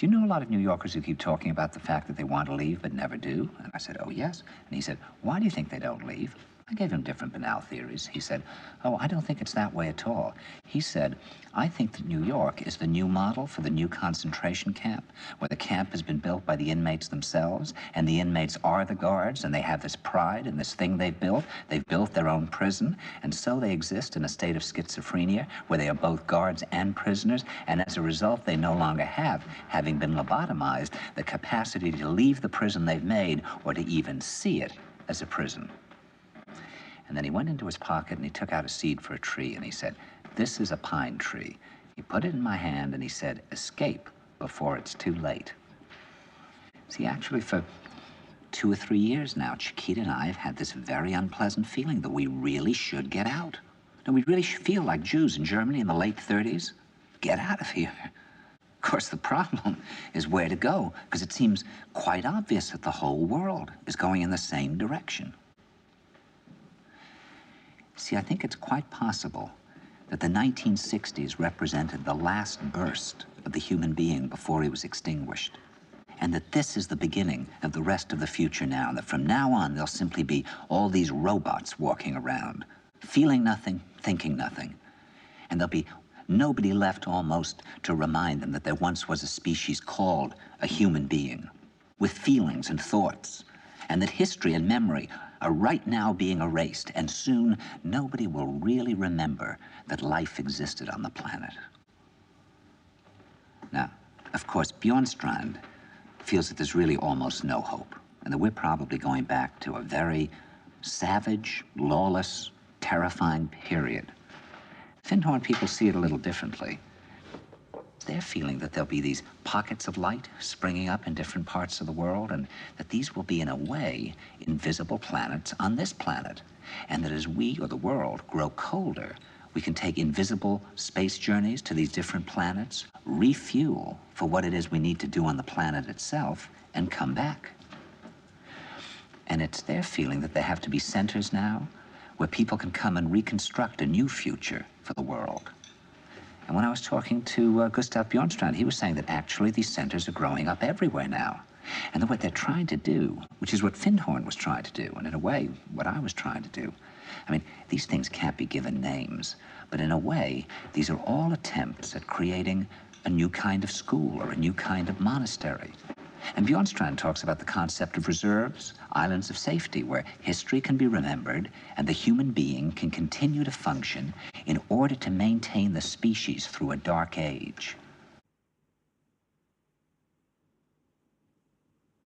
do you know a lot of New Yorkers who keep talking about the fact that they want to leave but never do? And I said, oh, yes. And he said, why do you think they don't leave? I gave him different banal theories. He said, oh, I don't think it's that way at all. He said, I think that New York is the new model for the new concentration camp, where the camp has been built by the inmates themselves, and the inmates are the guards, and they have this pride in this thing they've built. They've built their own prison, and so they exist in a state of schizophrenia, where they are both guards and prisoners, and as a result, they no longer have, having been lobotomized, the capacity to leave the prison they've made, or to even see it as a prison. And then he went into his pocket and he took out a seed for a tree and he said, this is a pine tree. He put it in my hand and he said, escape before it's too late. See, actually for 2 or 3 years now, Chiquita and I have had this very unpleasant feeling that we really should get out. And we really should feel like Jews in Germany in the late 30s. Get out of here. Of course, the problem is where to go, because it seems quite obvious that the whole world is going in the same direction. See, I think it's quite possible that the 1960s represented the last burst of the human being before he was extinguished, and that this is the beginning of the rest of the future now, and that from now on there'll simply be all these robots walking around, feeling nothing, thinking nothing, and there'll be nobody left almost to remind them that there once was a species called a human being, with feelings and thoughts, and that history and memory are right now being erased, and soon nobody will really remember that life existed on the planet. Now, of course, Bjornstrand feels that there's really almost no hope, and that we're probably going back to a very savage, lawless, terrifying period. Findhorn people see it a little differently. They're feeling that there'll be these pockets of light springing up in different parts of the world, and that these will be, in a way, invisible planets on this planet. And that as we, or the world, grow colder, we can take invisible space journeys to these different planets, refuel for what it is we need to do on the planet itself, and come back. And it's their feeling that there have to be centers now where people can come and reconstruct a new future for the world. And when I was talking to Gustav Bjornstrand, he was saying that actually these centers are growing up everywhere now. And that what they're trying to do, which is what Findhorn was trying to do, and in a way, what I was trying to do, I mean, these things can't be given names, but in a way, these are all attempts at creating a new kind of school or a new kind of monastery. And Bjornstrand talks about the concept of reserves, islands of safety, where history can be remembered and the human being can continue to function in order to maintain the species through a dark age.